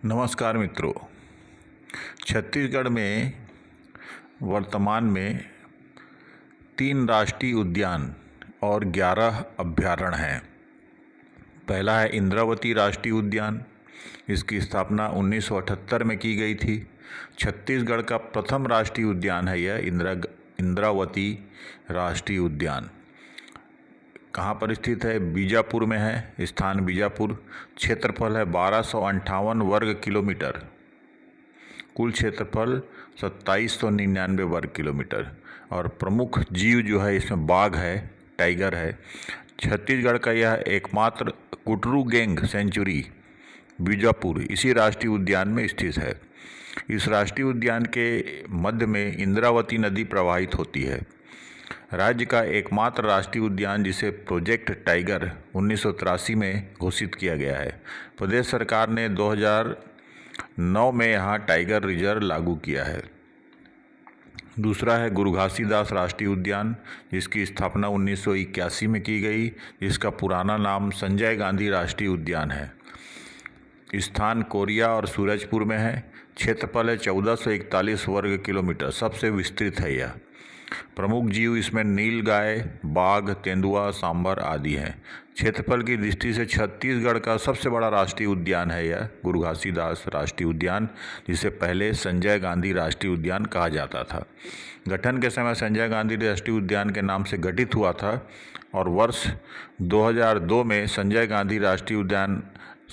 नमस्कार मित्रों। छत्तीसगढ़ में वर्तमान में 3 राष्ट्रीय उद्यान और 11 अभयारण्य हैं। पहला है इंद्रावती राष्ट्रीय उद्यान। इसकी स्थापना 1978 में की गई थी। छत्तीसगढ़ का प्रथम राष्ट्रीय उद्यान है यह इंद्रावती राष्ट्रीय उद्यान। कहाँ पर स्थित है? बीजापुर में है। स्थान बीजापुर। क्षेत्रफल है 1258 वर्ग किलोमीटर। कुल क्षेत्रफल 2799 वर्ग किलोमीटर। और प्रमुख जीव जो है इसमें बाघ है, टाइगर है। छत्तीसगढ़ का यह एकमात्र कुटरू-गेंग सेंचुरी बीजापुर इसी राष्ट्रीय उद्यान में स्थित है। इस राष्ट्रीय उद्यान के मध्य में इंद्रावती नदी प्रवाहित होती है। राज्य का एकमात्र राष्ट्रीय उद्यान जिसे प्रोजेक्ट टाइगर 1983 में घोषित किया गया है। प्रदेश सरकार ने 2009 में यहाँ टाइगर रिजर्व लागू किया है। दूसरा है गुरु घासीदास राष्ट्रीय उद्यान, जिसकी स्थापना 1981 में की गई, जिसका पुराना नाम संजय गांधी राष्ट्रीय उद्यान है। स्थान कोरिया और सूरजपुर में है। क्षेत्रफल है 1441 वर्ग किलोमीटर। सबसे विस्तृत है यह। प्रमुख जीव इसमें नीलगाय, बाघ, तेंदुआ, सांभर आदि हैं। क्षेत्रफल की दृष्टि से छत्तीसगढ़ का सबसे बड़ा राष्ट्रीय उद्यान है यह गुरु घासीदास राष्ट्रीय उद्यान, जिसे पहले संजय गांधी राष्ट्रीय उद्यान कहा जाता था। गठन के समय संजय गांधी राष्ट्रीय उद्यान के नाम से गठित हुआ था और वर्ष 2002 में संजय गांधी राष्ट्रीय उद्यान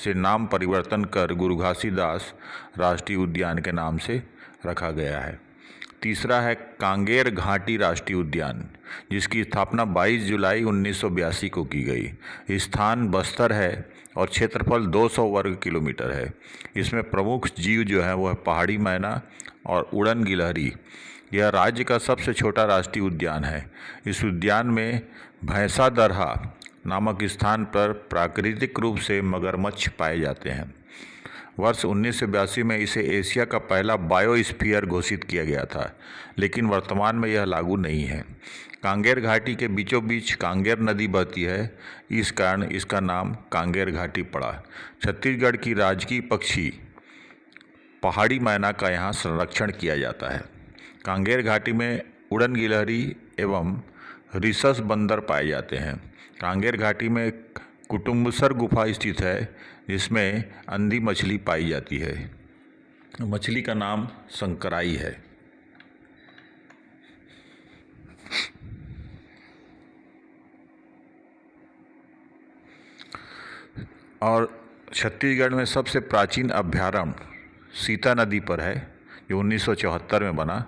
से नाम परिवर्तन कर गुरु घासीदास राष्ट्रीय उद्यान के नाम से रखा गया है। तीसरा है कांगेर घाटी राष्ट्रीय उद्यान, जिसकी स्थापना 22 जुलाई 1982 को की गई। स्थान बस्तर है और क्षेत्रफल 200 वर्ग किलोमीटर है। इसमें प्रमुख जीव जो है वह पहाड़ी मैना और उड़न गिलहरी। यह राज्य का सबसे छोटा राष्ट्रीय उद्यान है। इस उद्यान में भैंसा दरहा नामक स्थान पर प्राकृतिक रूप से मगरमच्छ पाए जाते हैं। वर्ष 1982 में इसे एशिया का पहला बायोस्फीयर घोषित किया गया था, लेकिन वर्तमान में यह लागू नहीं है। कांगेर घाटी के बीचों बीच कांगेर नदी बहती है, इस कारण इसका नाम कांगेर घाटी पड़ा। छत्तीसगढ़ की राजकीय पक्षी पहाड़ी मैना का यहाँ संरक्षण किया जाता है। कांगेर घाटी में उड़न गिलहरी एवं रिसस बंदर पाए जाते हैं। कांगेर घाटी में कुटुम्बसर गुफा स्थित है, जिसमें अंधी मछली पाई जाती है। मछली का नाम संकराई है। और छत्तीसगढ़ में सबसे प्राचीन अभयारण्य सीता नदी पर है, जो 1974 में बना।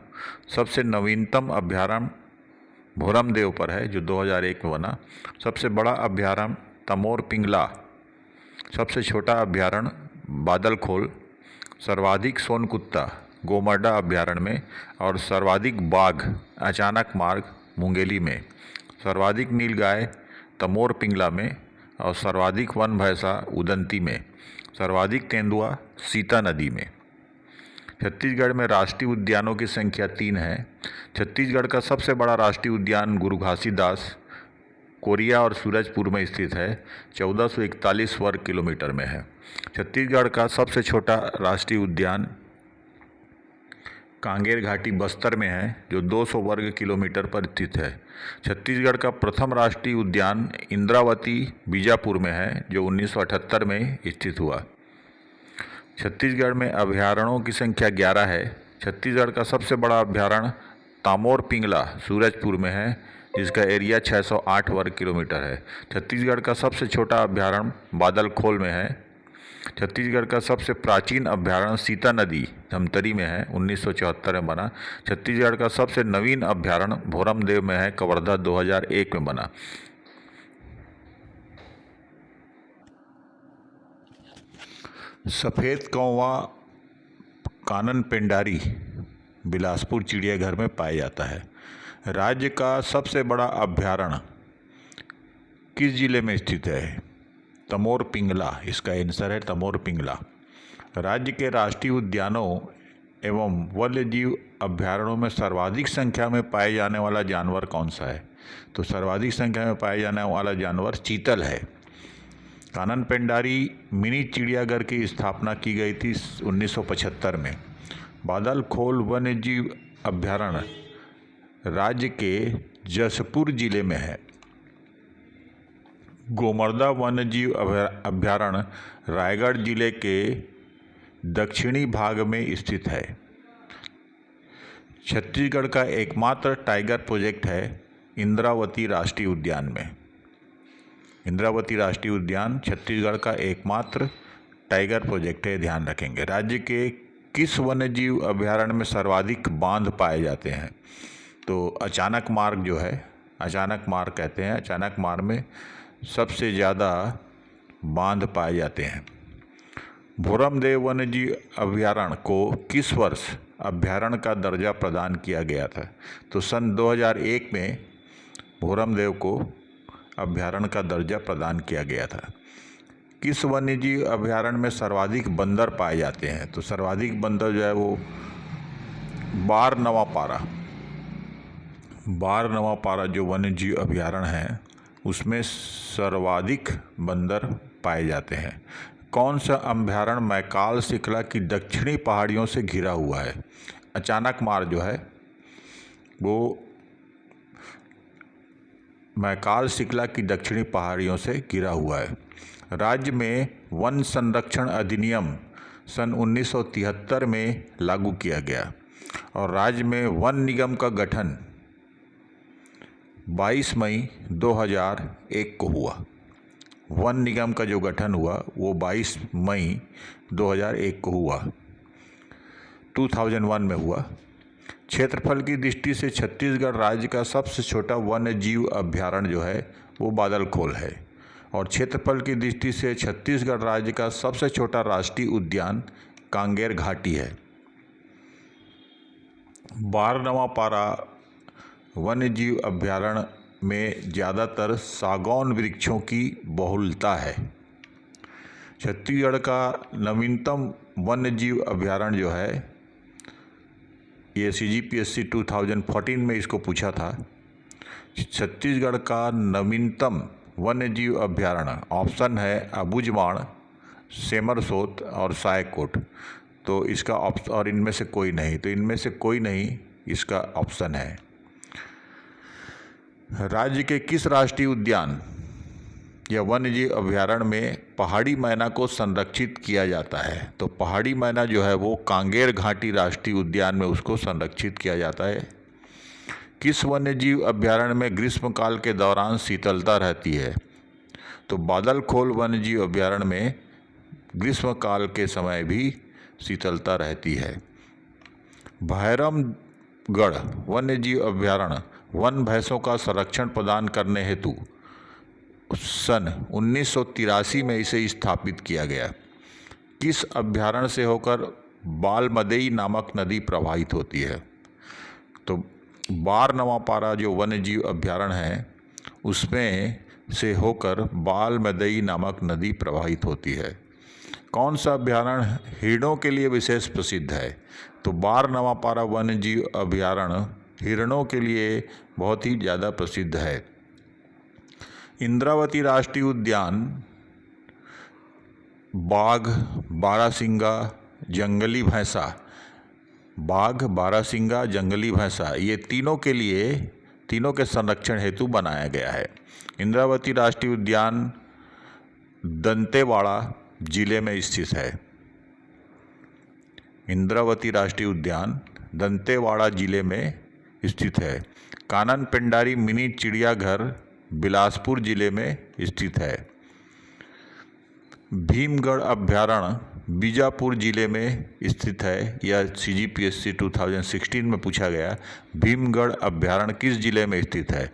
सबसे नवीनतम अभयारण्य भोरमदेव पर है, जो 2001 में बना। सबसे बड़ा अभयारण्य तमोर पिंगला। सबसे छोटा अभयारण्य बादलखोल। सर्वाधिक सोनकुत्ता गोमर्डा अभयारण्य में और सर्वाधिक बाघ अचानक मार्ग मुंगेली में। सर्वाधिक नीलगाय तमोर पिंगला में और सर्वाधिक वन भैंसा उदंती में। सर्वाधिक तेंदुआ सीता नदी में। छत्तीसगढ़ में राष्ट्रीय उद्यानों की संख्या 3 है। छत्तीसगढ़ का सबसे बड़ा राष्ट्रीय उद्यान गुरु घासीदास कोरिया और सूरजपुर में स्थित है। 1441 वर्ग किलोमीटर में है। छत्तीसगढ़ का सबसे छोटा राष्ट्रीय उद्यान कांगेर घाटी बस्तर में है, जो 200 वर्ग किलोमीटर पर स्थित है। छत्तीसगढ़ का प्रथम राष्ट्रीय उद्यान इंद्रावती बीजापुर में है, जो 1978 में स्थित हुआ। छत्तीसगढ़ में अभयारण्यों की संख्या 11 है। छत्तीसगढ़ का सबसे बड़ा अभयारण्य तामोर पिंगला सूरजपुर में है, जिसका एरिया 608 वर्ग किलोमीटर है। छत्तीसगढ़ का सबसे छोटा अभयारण्य बादलखोल में है। छत्तीसगढ़ का सबसे प्राचीन अभयारण्य सीता नदी धमतरी में है, 1974 में बना। छत्तीसगढ़ का सबसे नवीन अभयारण्य भोरमदेव में है, कवर्धा 2001 में बना। सफ़ेद कौवा कानन पेंडारी बिलासपुर चिड़ियाघर में पाया जाता है। राज्य का सबसे बड़ा अभयारण्य किस जिले में स्थित है? तमोर पिंगला। इसका आंसर है तमोर पिंगला। राज्य के राष्ट्रीय उद्यानों एवं वन्यजीव अभयारण्यों में सर्वाधिक संख्या में पाए जाने वाला जानवर कौन सा है? तो सर्वाधिक संख्या में पाए जाने वाला जानवर चीतल है। कानन पेंडारी मिनी चिड़ियाघर की स्थापना की गई थी 1975 में। बादल खोल वन्यजीव अभ्यारण्य राज्य के जशपुर जिले में है। गोमर्दा वन्यजीव अभ्यारण्य रायगढ़ जिले के दक्षिणी भाग में स्थित है। छत्तीसगढ़ का एकमात्र टाइगर प्रोजेक्ट है इंद्रावती राष्ट्रीय उद्यान में। इंद्रावती राष्ट्रीय उद्यान छत्तीसगढ़ का एकमात्र टाइगर प्रोजेक्ट है, ध्यान रखेंगे। राज्य के किस वन्यजीव अभ्यारण्य में सर्वाधिक बांध पाए जाते हैं? तो अचानक मार्ग जो है, अचानक मार्ग कहते हैं, अचानक मार्ग में सबसे ज़्यादा बांध पाए जाते हैं। भोरमदेव वन्यजीव अभ्यारण्य को किस वर्ष अभ्यारण्य का दर्जा प्रदान किया गया था? तो सन 2001 में भोरमदेव को अभ्यारण्य का दर्जा प्रदान किया गया था। किस वन्यजीव अभ्यारण्य में सर्वाधिक बंदर पाए जाते हैं? तो सर्वाधिक बंदर जो है वो बारनवापारा जो वन्यजीव अभ्यारण्य है उसमें सर्वाधिक बंदर पाए जाते हैं। कौन सा अभ्यारण्य मैकाल श्रृंखला की दक्षिणी पहाड़ियों से घिरा हुआ है? अचानक मार्ग जो है वो मैकाल श्रृंखला की दक्षिणी पहाड़ियों से घिरा हुआ है। राज्य में वन संरक्षण अधिनियम सन 1973 में लागू किया गया और राज्य में वन निगम का गठन 22 मई 2001 को हुआ। वन निगम का जो गठन हुआ वो 22 मई 2001 को हुआ, 2001 में हुआ। क्षेत्रफल की दृष्टि से छत्तीसगढ़ राज्य का सबसे छोटा वन्य जीव अभ्यारण्य जो है वो बादलखोल है और क्षेत्रफल की दृष्टि से छत्तीसगढ़ राज्य का सबसे छोटा राष्ट्रीय उद्यान कांगेर घाटी है। बारनवापारा वन्यजीव अभ्यारण्य में ज़्यादातर सागौन वृक्षों की बहुलता है। छत्तीसगढ़ का नवीनतम वन्यजीव अभ्यारण्य जो है, ये CGPSC 2014 में इसको पूछा था। छत्तीसगढ़ का नवीनतम वन्यजीव अभ्यारण्य ऑप्शन है अबूझमाड़, सेमरसोत और सायकोट। तो इसका और इनमें से कोई नहीं, तो इनमें से कोई नहीं इसका ऑप्शन है। राज्य के किस राष्ट्रीय उद्यान या वन्यजीव अभ्यारण्य में पहाड़ी मैना को संरक्षित किया जाता है? तो पहाड़ी मैना जो है वो कांगेर घाटी राष्ट्रीय उद्यान में उसको संरक्षित किया जाता है। किस वन्यजीव अभ्यारण्य में ग्रीष्मकाल के दौरान शीतलता रहती है? तो बादलखोल वन्यजीव अभ्यारण्य में ग्रीष्मकाल के समय भी शीतलता रहती है। भैरमगढ़ वन्यजीव अभ्यारण्य वन भैंसों का संरक्षण प्रदान करने हेतु सन 1983 में इसे स्थापित किया गया। किस अभ्यारण्य से होकर बालमदई नामक नदी प्रवाहित होती है? तो बारनवापारा जो वन्यजीव अभ्यारण्य है उसमें से होकर बालमदई नामक नदी प्रवाहित होती है। कौन सा अभ्यारण्य हिरणों के लिए विशेष प्रसिद्ध है? तो बारनवापारा वन्यजीव अभ्यारण्य हिरणों के लिए बहुत ही ज़्यादा प्रसिद्ध है। इंद्रावती राष्ट्रीय उद्यान बाघ, बारहसिंगा, जंगली भैंसा, बाघ, बारहसिंगा, जंगली भैंसा, ये तीनों के संरक्षण हेतु बनाया गया है। इंद्रावती राष्ट्रीय उद्यान दंतेवाड़ा जिले में स्थित है। इंद्रावती राष्ट्रीय उद्यान दंतेवाड़ा जिले में स्थित है। कानन पेंडारी मिनी चिड़ियाघर बिलासपुर जिले में स्थित है। भीमगढ़ अभ्यारण्य बीजापुर जिले में स्थित है। यह CGPSC 2016 में पूछा गया। भीमगढ़ अभ्यारण्य किस जिले में स्थित है?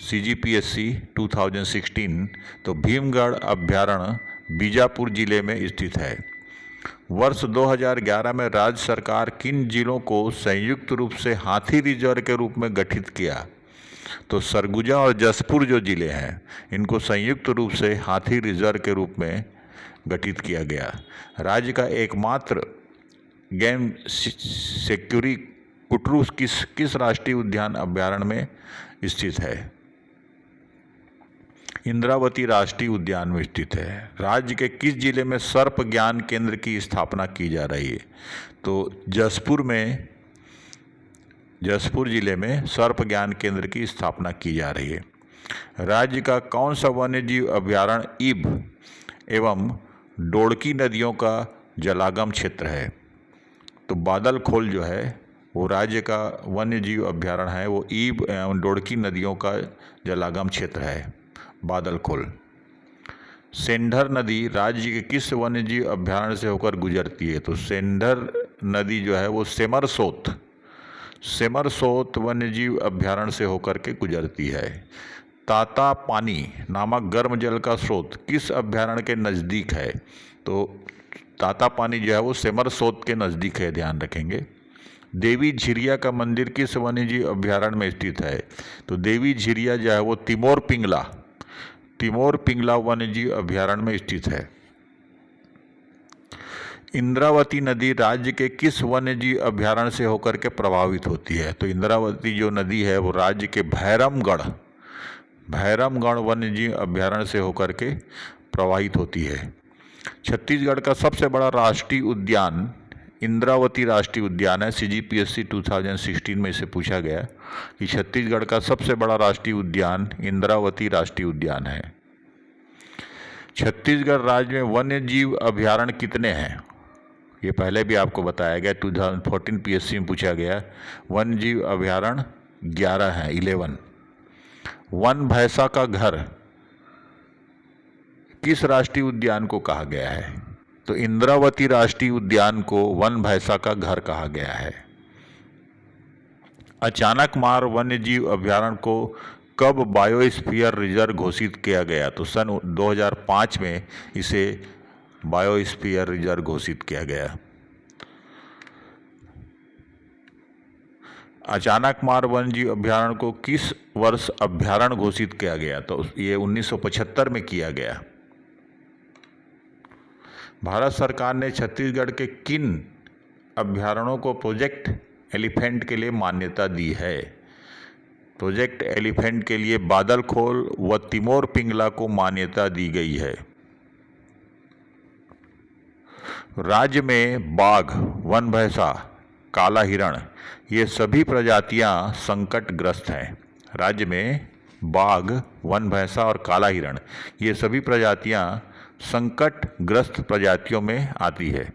CGPSC 2016। तो भीमगढ़ अभ्यारण्य बीजापुर जिले में स्थित है। वर्ष 2011 में राज्य सरकार किन जिलों को संयुक्त रूप से हाथी रिजर्व के रूप में गठित किया? तो सरगुजा और जशपुर जो जिले हैं इनको संयुक्त रूप से हाथी रिजर्व के रूप में गठित किया गया। राज्य का एकमात्र गेम सेक्यूरी कुटरू किस राष्ट्रीय उद्यान अभ्यारण्य में स्थित है? इंद्रावती राष्ट्रीय उद्यान में स्थित है। राज्य के किस जिले में सर्प ज्ञान केंद्र की स्थापना की जा रही है? तो जसपुर जिले में सर्प ज्ञान केंद्र की स्थापना की जा रही है। राज्य का कौन सा वन्यजीव अभयारण्य इब एवं डोड़की नदियों का जलागम क्षेत्र है? तो बादलखोल जो है वो राज्य का वन्यजीव अभयारण्य है, वो ईब एवं डोड़की नदियों का जलागम क्षेत्र है बादलखोल। सेंधर नदी राज्य के किस वन्यजीव अभयारण्य से होकर गुजरती है? तो सेंधर नदी जो है वो सेमरसोत वन्यजीव अभयारण्य से होकर के गुजरती है। ताता पानी नामक गर्म जल का स्रोत किस अभयारण्य के नज़दीक है? तो ताता पानी जो है वो सेमरसोत के नज़दीक है, ध्यान रखेंगे। देवी झिरिया का मंदिर किस वन्यजीव अभयारण्य में स्थित है? तो देवी झिरिया जो है वो तिमोर पिंगला वन्यजीव अभयारण्य में स्थित है। इंद्रावती नदी राज्य के किस वन्यजीव अभयारण्य से होकर के प्रभावित होती है? तो इंद्रावती जो नदी है वो राज्य के भैरमगढ़ वन्यजीव अभयारण्य से होकर के प्रवाहित होती है। छत्तीसगढ़ का सबसे बड़ा राष्ट्रीय उद्यान इंद्रावती राष्ट्रीय उद्यान है। CGPSC 2016 में इसे पूछा गया कि छत्तीसगढ़ का सबसे बड़ा राष्ट्रीय उद्यान इंद्रावती राष्ट्रीय उद्यान है। छत्तीसगढ़ राज्य में वन्यजीव अभयारण्य कितने हैं? ये पहले भी आपको बताया गया, 2014 PSC में पूछा गया। वन्यजीव अभयारण्य 11 हैं, 11। वन भैंसा का घर किस राष्ट्रीय उद्यान को कहा गया है? तो इंद्रावती राष्ट्रीय उद्यान को वन भैंसा का घर कहा गया है। अचानक मार वन्यजीव अभयारण्य को कब बायोस्फीयर रिजर्व घोषित किया गया? तो सन 2005 में इसे बायोस्फीयर रिजर्व घोषित किया गया। अचानक मार वन्यजीव अभयारण्य को किस वर्ष अभयारण्य घोषित किया गया? तो ये 1975 में किया गया। भारत सरकार ने छत्तीसगढ़ के किन अभयारण्यों को प्रोजेक्ट एलिफेंट के लिए मान्यता दी है? प्रोजेक्ट एलिफेंट के लिए बादलखोल व तिमोर पिंगला को मान्यता दी गई है। राज्य में बाघ, वन भैंसा, काला हिरण ये सभी प्रजातियां संकटग्रस्त हैं। राज्य में बाघ, वन भैंसा और काला हिरण ये सभी प्रजातियां संकटग्रस्त प्रजातियों में आती है।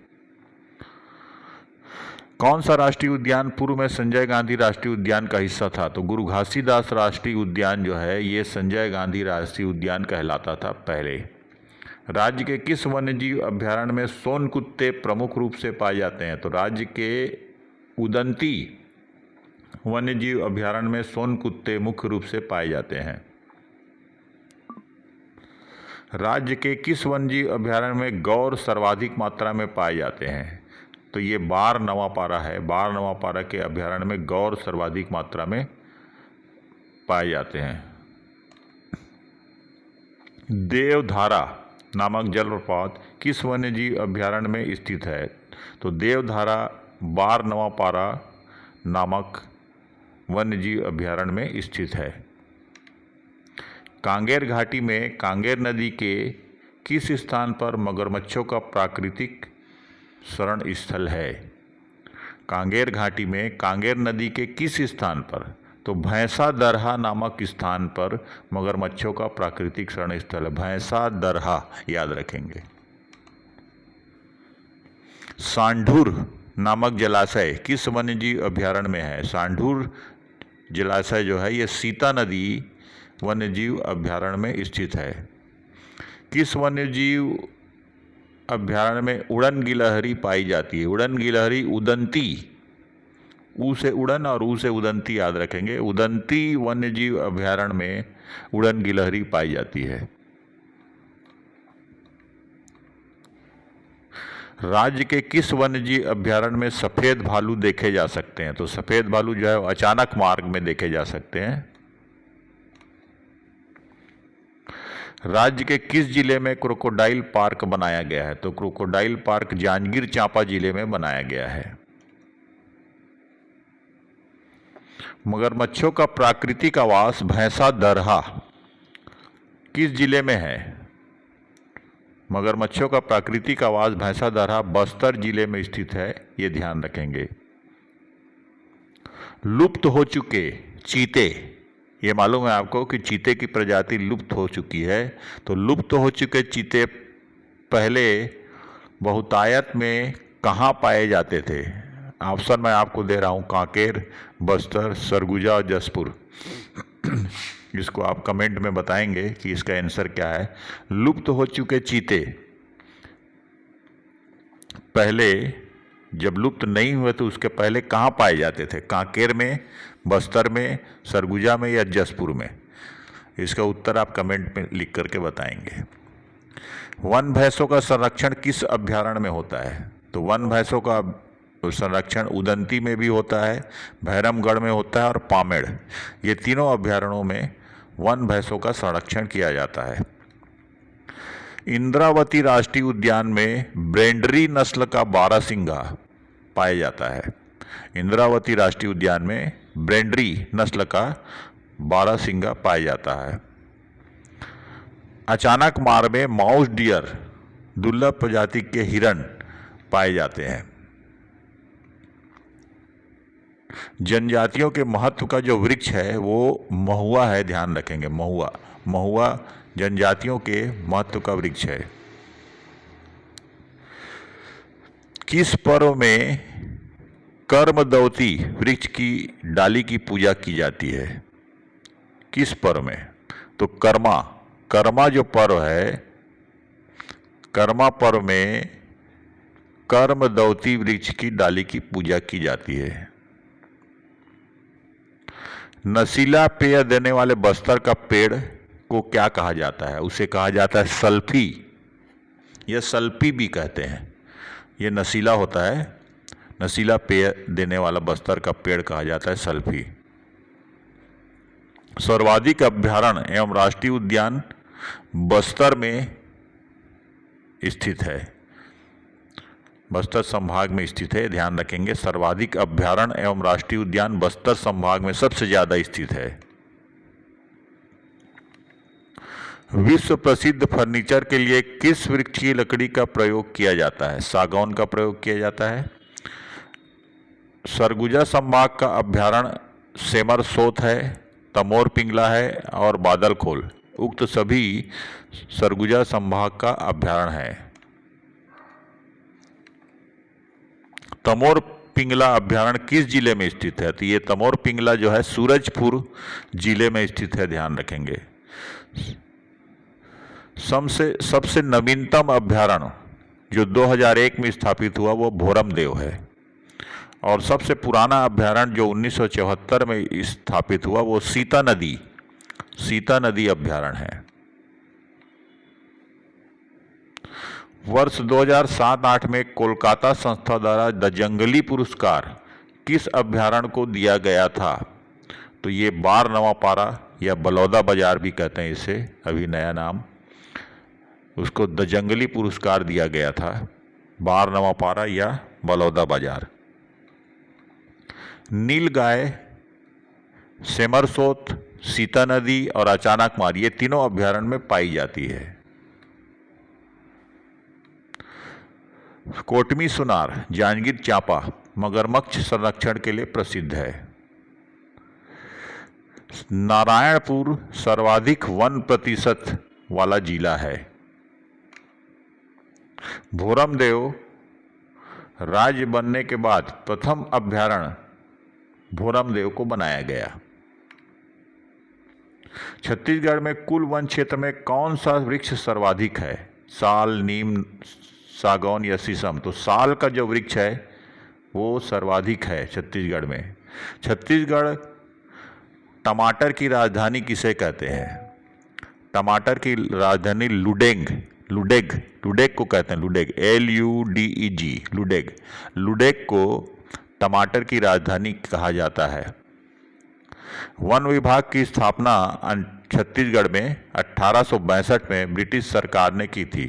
कौन सा राष्ट्रीय उद्यान पूर्व में संजय गांधी राष्ट्रीय उद्यान का हिस्सा था? तो गुरु घासीदास राष्ट्रीय उद्यान जो है ये संजय गांधी राष्ट्रीय उद्यान कहलाता था पहले। राज्य के किस वन्यजीव अभयारण्य में सोन कुत्ते प्रमुख रूप से पाए जाते हैं? तो राज्य के उदंती वन्यजीव अभयारण्य में सोन कुत्ते मुख्य रूप से पाए जाते हैं। राज्य के किस वन्यजीव अभयारण्य में गौर सर्वाधिक मात्रा में पाए जाते हैं? तो ये बार नवापारा है। बार नवापारा के अभयारण्य में गौर सर्वाधिक मात्रा में पाए जाते हैं। देवधारा नामक जलप्रपात किस वन्यजीव अभयारण्य में स्थित है? तो देवधारा बार नवापारा नामक वन्यजीव अभयारण्य में स्थित है। कांगेर घाटी में कांगेर नदी के किस स्थान पर मगरमच्छों का प्राकृतिक शरण स्थल है? कांगेर घाटी में कांगेर नदी के किस स्थान पर? तो भैंसा दरहा नामक स्थान पर मगरमच्छों का प्राकृतिक शरण स्थल है। भैंसा दरहा याद रखेंगे। सांढूर नामक जलाशय किस वन्यजीव अभयारण्य में है? सांढूर जलाशय जो है ये सीता नदी वन्यजीव अभयारण्य में स्थित है। किस वन्यजीव अभयारण्य में उड़न गिलहरी पाई जाती है? उड़न गिलहरी उदंती, ऊ से उड़न और ऊ से उदंती याद रखेंगे। उदंती वन्यजीव अभयारण्य में उड़न गिलहरी पाई जाती है। राज्य के किस वन्यजीव अभयारण्य में सफ़ेद भालू देखे जा सकते हैं? तो सफ़ेद भालू जो है अचानक मार्ग में देखे जा सकते हैं। राज्य के किस जिले में क्रोकोडाइल पार्क बनाया गया है? तो क्रोकोडाइल पार्क जांजगीर चांपा जिले में बनाया गया है। मगरमच्छों का प्राकृतिक आवास भैंसा दरहा किस जिले में है? मगरमच्छों का प्राकृतिक आवास भैंसादरा बस्तर जिले में स्थित है, ये ध्यान रखेंगे। लुप्त हो चुके चीते, ये मालूम है आपको कि चीते की प्रजाति लुप्त हो चुकी है। तो लुप्त हो चुके चीते पहले बहुतायत में कहाँ पाए जाते थे? ऑप्शन मैं आपको दे रहा हूँ, कांकेर, बस्तर, सरगुजा और जसपुर। इसको आप कमेंट में बताएंगे कि इसका आंसर क्या है। लुप्त हो चुके चीते पहले जब लुप्त नहीं हुए तो उसके पहले कहाँ पाए जाते थे? कांकेर में, बस्तर में, सरगुजा में या जसपुर में? इसका उत्तर आप कमेंट में लिख करके बताएंगे। वन भैंसों का संरक्षण किस अभयारण्य में होता है? तो वन भैंसों का संरक्षण उदंती में भी होता है, भैरमगढ़ में होता है और पामेड़, ये तीनों अभयारण्यों में वन भैंसों का संरक्षण किया जाता है। इंद्रावती राष्ट्रीय उद्यान में ब्रेंडरी नस्ल का बारहसिंगा पाया जाता है। इंद्रावती राष्ट्रीय उद्यान में ब्रेंडरी नस्ल का बारहसिंगा पाया जाता है। अचानक मार में माउस डियर, दुर्लभ प्रजाति के हिरण पाए जाते हैं। जनजातियों के महत्व का जो वृक्ष है वो महुआ है, ध्यान रखेंगे। महुआ, महुआ जनजातियों के महत्व का वृक्ष है। किस पर्व में कर्मदवती वृक्ष की डाली की पूजा की जाती है? किस पर्व में? तो कर्मा जो पर्व है, कर्मा पर्व में कर्मदवती वृक्ष की डाली की पूजा की जाती है। नशीला पेय देने वाले बस्तर का पेड़ को क्या कहा जाता है? उसे कहा जाता है सल्फी, या सल्फी भी कहते हैं। ये नशीला होता है, नशीला पेय देने वाला बस्तर का पेड़ कहा जाता है सल्फी। सर्वाधिक अभयारण्य एवं राष्ट्रीय उद्यान बस्तर में स्थित है, बस्तर संभाग में स्थित है, ध्यान रखेंगे। सर्वाधिक अभयारण्य एवं राष्ट्रीय उद्यान बस्तर संभाग में सबसे ज्यादा स्थित है। विश्व प्रसिद्ध फर्नीचर के लिए किस वृक्ष की लकड़ी का प्रयोग किया जाता है? सागौन का प्रयोग किया जाता है। सरगुजा संभाग का अभयारण्य सेमरसोत है, तमोर पिंगला है और बादलखोल, उक्त सभी सरगुजा संभाग का अभयारण्य है। तमोर पिंगला अभयारण्य किस जिले में स्थित है? तो ये तमोर पिंगला जो है सूरजपुर जिले में स्थित है, ध्यान रखेंगे। सबसे नवीनतम अभयारण्य जो 2001 में स्थापित हुआ वो भोरमदेव है, और सबसे पुराना अभयारण्य जो 1974 में स्थापित हुआ वो सीता नदी अभयारण्य है। वर्ष 2007-8 में कोलकाता संस्था द्वारा द जंगली पुरस्कार किस अभयारण्य को दिया गया था? तो ये बार नवापारा या बलौदा बाजार भी कहते हैं इसे, अभी नया नाम, उसको द जंगली पुरस्कार दिया गया था, बार नवापारा या बलौदा बाजार। नीलगाय, सेमरसोत, सीता नदी और अचानक मार, ये तीनों अभयारण्य में पाई जाती है। कोटमी सुनार, जांजगीर चांपा मगरमच्छ संरक्षण के लिए प्रसिद्ध है। नारायणपुर सर्वाधिक वन प्रतिशत वाला जिला है। भोरमदेव राज्य बनने के बाद प्रथम अभयारण्य भोरमदेव को बनाया गया। छत्तीसगढ़ में कुल वन क्षेत्र में कौन सा वृक्ष सर्वाधिक है? साल, नीम, सागौन या शीशम? तो साल का जो वृक्ष है वो सर्वाधिक है छत्तीसगढ़ में। छत्तीसगढ़ टमाटर की राजधानी किसे कहते हैं? टमाटर की राजधानी लुडेग को कहते हैं, लुडेग, LUDEG, लुडेग को टमाटर की राजधानी कहा जाता है। वन विभाग की स्थापना छत्तीसगढ़ में 1862 में ब्रिटिश सरकार ने की थी।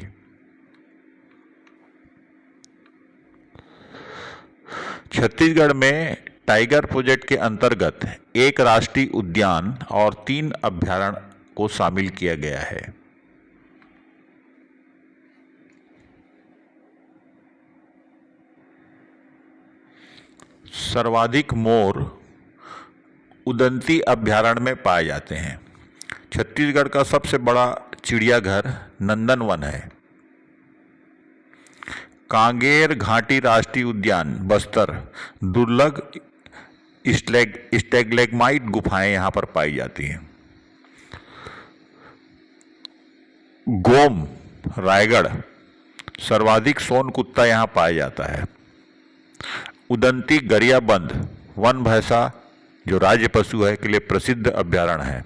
छत्तीसगढ़ में टाइगर प्रोजेक्ट के अंतर्गत एक राष्ट्रीय उद्यान और 3 अभयारण्य को शामिल किया गया है। सर्वाधिक मोर उदंती अभयारण्य में पाए जाते हैं। छत्तीसगढ़ का सबसे बड़ा चिड़ियाघर नंदनवन है। कांगेर घाटी राष्ट्रीय उद्यान बस्तर दुर्लभ स्टैग्लैमाइट गुफाएं यहाँ पर पाई जाती हैं। गोम रायगढ़ सर्वाधिक सोन कुत्ता यहाँ पाया जाता है। उदंती गरियाबंद वन भैंसा जो राज्य पशु है के लिए प्रसिद्ध अभयारण्य है।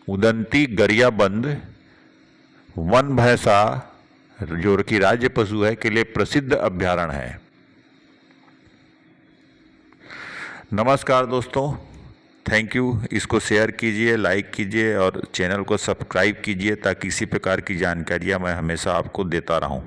उदंती गरियाबंद वन भैंसा जो कि राज्य पशु है के लिए प्रसिद्ध अभयारण्य है। नमस्कार दोस्तों, थैंक यू। इसको शेयर कीजिए, लाइक कीजिए और चैनल को सब्सक्राइब कीजिए ताकि इसी प्रकार की जानकारियाँ मैं हमेशा आपको देता रहूं।